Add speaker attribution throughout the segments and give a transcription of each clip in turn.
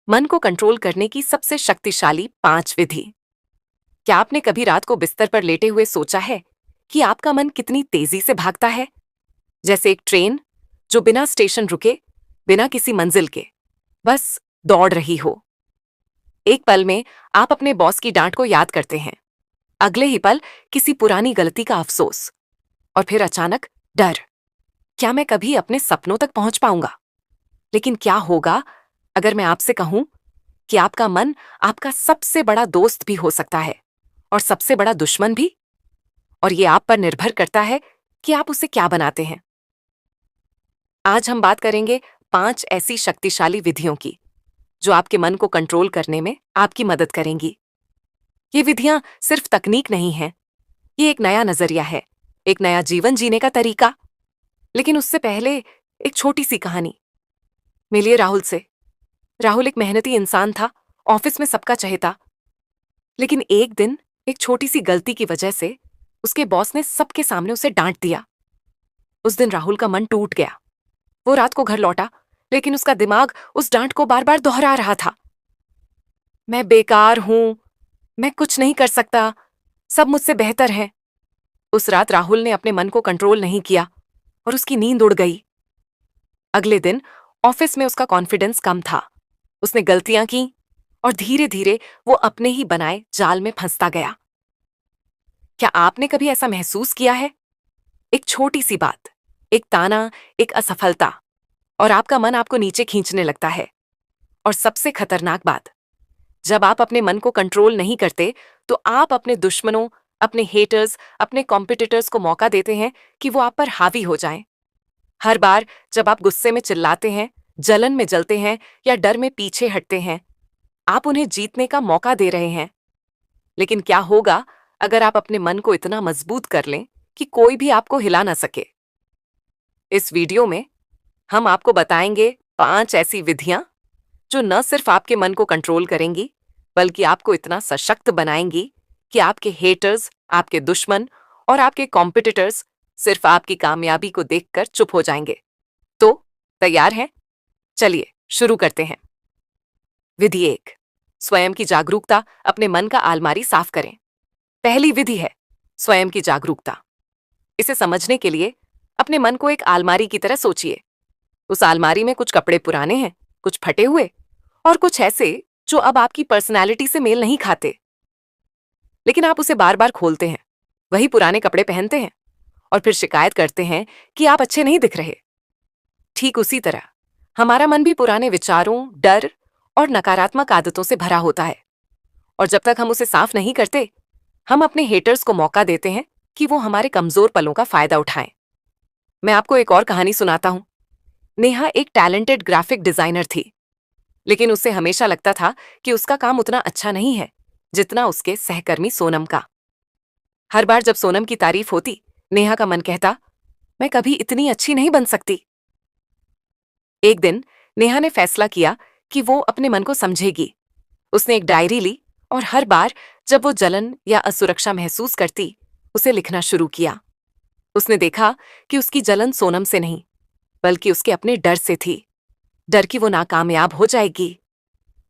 Speaker 1: मन को कंट्रोल करने की सबसे शक्तिशाली 5 विधि। क्या आपने कभी रात को बिस्तर पर लेटे हुए सोचा है कि आपका मन कितनी तेजी से भागता है, जैसे एक ट्रेन जो बिना स्टेशन रुके, बिना किसी मंजिल के बस दौड़ रही हो। एक पल में आप अपने बॉस की डांट को याद करते हैं, अगले ही पल किसी पुरानी गलती का अफसोस, और फिर अचानक डर। क्या मैं कभी अपने सपनों तक पहुंच पाऊंगा? लेकिन क्या होगा अगर मैं आपसे कहूं कि आपका मन आपका सबसे बड़ा दोस्त भी हो सकता है और सबसे बड़ा दुश्मन भी, और ये आप पर निर्भर करता है कि आप उसे क्या बनाते हैं। आज हम बात करेंगे 5 ऐसी शक्तिशाली विधियों की जो आपके मन को कंट्रोल करने में आपकी मदद करेंगी। ये विधियां सिर्फ तकनीक नहीं है, ये एक नया नजरिया है, एक नया जीवन जीने का तरीका। लेकिन उससे पहले एक छोटी सी कहानी। मिलिए राहुल से। राहुल एक मेहनती इंसान था, ऑफिस में सबका चहेता। लेकिन एक दिन एक छोटी सी गलती की वजह से उसके बॉस ने सबके सामने उसे डांट दिया। उस दिन राहुल का मन टूट गया। वो रात को घर लौटा, लेकिन उसका दिमाग उस डांट को बार बार दोहरा रहा था। मैं बेकार हूं, मैं कुछ नहीं कर सकता, सब मुझसे बेहतर है। उस रात राहुल ने अपने मन को कंट्रोल नहीं किया और उसकी नींद उड़ गई। अगले दिन ऑफिस में उसका कॉन्फिडेंस कम था। उसने गलतियां की और धीरे धीरे वो अपने ही बनाए जाल में फंसता गया। क्या आपने कभी ऐसा महसूस किया है? एक छोटी सी बात, एक ताना, एक असफलता, और आपका मन आपको नीचे खींचने लगता है। और सबसे खतरनाक बात, जब आप अपने मन को कंट्रोल नहीं करते तो आप अपने दुश्मनों, अपने हेटर्स, अपने कॉम्पिटिटर्स को मौका देते हैं कि वो आप पर हावी हो जाएं। हर बार जब आप गुस्से में चिल्लाते हैं, जलन में जलते हैं या डर में पीछे हटते हैं, आप उन्हें जीतने का मौका दे रहे हैं। लेकिन क्या होगा अगर आप अपने मन को इतना मजबूत कर लें कि कोई भी आपको हिला ना सके? इस वीडियो में हम आपको बताएंगे 5 ऐसी विधियां जो न सिर्फ आपके मन को कंट्रोल करेंगी, बल्कि आपको इतना सशक्त बनाएंगी कि आपके हेटर्स, आपके दुश्मन और आपके कॉम्पिटिटर्स सिर्फ आपकी कामयाबी को देखकर चुप हो जाएंगे। तो तैयार हैं? चलिए शुरू करते हैं। विधि 1, स्वयं की जागरूकता, अपने मन का अलमारी साफ करें। पहली विधि है स्वयं की जागरूकता। इसे समझने के लिए अपने मन को एक अलमारी की तरह सोचिए। उस अलमारी में कुछ कपड़े पुराने हैं, कुछ फटे हुए, और कुछ ऐसे जो अब आपकी पर्सनैलिटी से मेल नहीं खाते। लेकिन आप उसे बार बार खोलते हैं, वही पुराने कपड़े पहनते हैं और फिर शिकायत करते हैं कि आप अच्छे नहीं दिख रहे। ठीक उसी तरह हमारा मन भी पुराने विचारों, डर और नकारात्मक आदतों से भरा होता है। और जब तक हम उसे साफ नहीं करते, हम अपने हेटर्स को मौका देते हैं कि वो हमारे कमजोर पलों का फायदा उठाएं। मैं आपको एक और कहानी सुनाता हूं। नेहा एक टैलेंटेड ग्राफिक डिजाइनर थी, लेकिन उसे हमेशा लगता था कि उसका काम उतना अच्छा नहीं है जितना उसके सहकर्मी सोनम का। हर बार जब सोनम की तारीफ होती, नेहा का मन कहता, मैं कभी इतनी अच्छी नहीं बन सकती। एक दिन नेहा ने फैसला किया कि वो अपने मन को समझेगी। उसने एक डायरी ली और हर बार जब वो जलन या असुरक्षा महसूस करती, उसे लिखना शुरू किया। उसने देखा कि उसकी जलन सोनम से नहीं, बल्कि उसके अपने डर से थी। डर कि वो नाकामयाब हो जाएगी।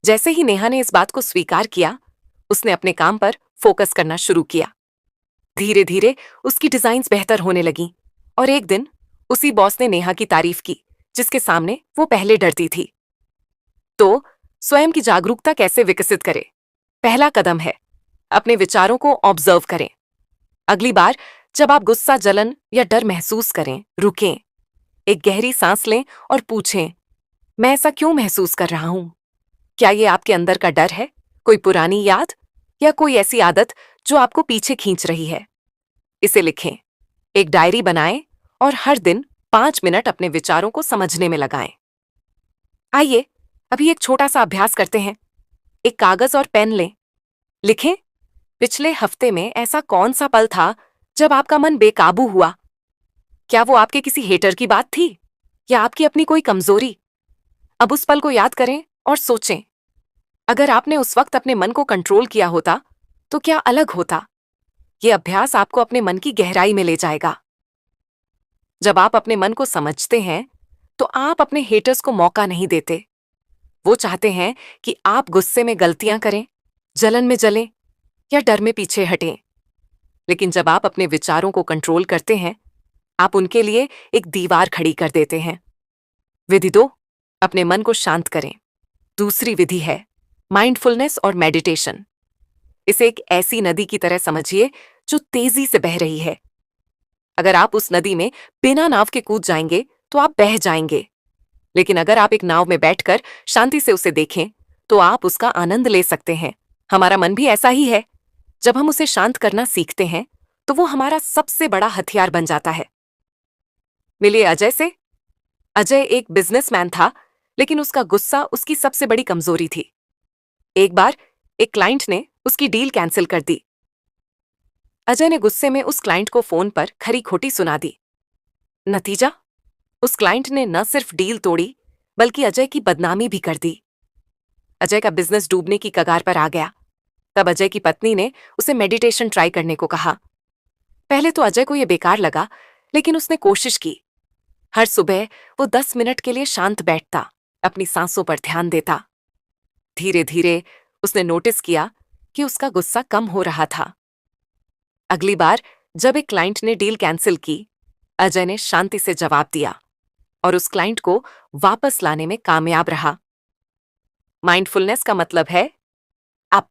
Speaker 1: जैसे ही नेहा ने इस बात को स्वीकार किया, उसने अपने काम पर फोकस करना शुरू किया। धीरे धीरे उसकी डिजाइन्स बेहतर होने लगीं और एक दिन उसी बॉस ने नेहा की तारीफ की जिसके सामने वो पहले डरती थी। तो स्वयं की जागरूकता कैसे विकसित करें? पहला कदम है अपने विचारों को ऑब्जर्व करें। अगली बार जब आप गुस्सा, जलन या डर महसूस करें, रुकें, एक गहरी सांस लें और पूछें, मैं ऐसा क्यों महसूस कर रहा हूं? क्या ये आपके अंदर का डर है, कोई पुरानी याद, या कोई ऐसी आदत जो आपको पीछे खींच रही है? इसे लिखें, एक डायरी बनाएं और हर दिन 5 मिनट अपने विचारों को समझने में लगाएं। आइए अभी एक छोटा सा अभ्यास करते हैं। एक कागज और पेन लें। लिखें, पिछले हफ्ते में ऐसा कौन सा पल था जब आपका मन बेकाबू हुआ? क्या वो आपके किसी हेटर की बात थी या आपकी अपनी कोई कमजोरी? अब उस पल को याद करें और सोचें, अगर आपने उस वक्त अपने मन को कंट्रोल किया होता तो क्या अलग होता? ये अभ्यास आपको अपने मन की गहराई में ले जाएगा। जब आप अपने मन को समझते हैं तो आप अपने हेटर्स को मौका नहीं देते। वो चाहते हैं कि आप गुस्से में गलतियां करें, जलन में जलें या डर में पीछे हटें। लेकिन जब आप अपने विचारों को कंट्रोल करते हैं, आप उनके लिए एक दीवार खड़ी कर देते हैं। विधि 2, अपने मन को शांत करें। दूसरी विधि है माइंडफुलनेस और मेडिटेशन। इसे एक ऐसी नदी की तरह समझिए जो तेजी से बह रही है। अगर आप उस नदी में बिना नाव के कूद जाएंगे तो आप बह जाएंगे। लेकिन अगर आप एक नाव में बैठकर शांति से उसे देखें तो आप उसका आनंद ले सकते हैं। हमारा मन भी ऐसा ही है। जब हम उसे शांत करना सीखते हैं तो वो हमारा सबसे बड़ा हथियार बन जाता है। मिलिए अजय से। अजय एक बिजनेसमैन था, लेकिन उसका गुस्सा उसकी सबसे बड़ी कमजोरी थी। एक बार एक क्लाइंट ने उसकी डील कैंसिल कर दी। अजय ने गुस्से में उस क्लाइंट को फोन पर खरी खोटी सुना दी। नतीजा, उस क्लाइंट ने न सिर्फ डील तोड़ी बल्कि अजय की बदनामी भी कर दी। अजय का बिजनेस डूबने की कगार पर आ गया। तब अजय की पत्नी ने उसे मेडिटेशन ट्राई करने को कहा। पहले तो अजय को यह बेकार लगा, लेकिन उसने कोशिश की। हर सुबह वो 10 मिनट के लिए शांत बैठता, अपनी सांसों पर ध्यान देता। धीरे धीरे उसने नोटिस किया कि उसका गुस्सा कम हो रहा था। अगली बार जब एक क्लाइंट ने डील कैंसिल की, अजय ने शांति से जवाब दिया और उस क्लाइंट को वापस लाने में कामयाब रहा। माइंडफुलनेस का मतलब है अप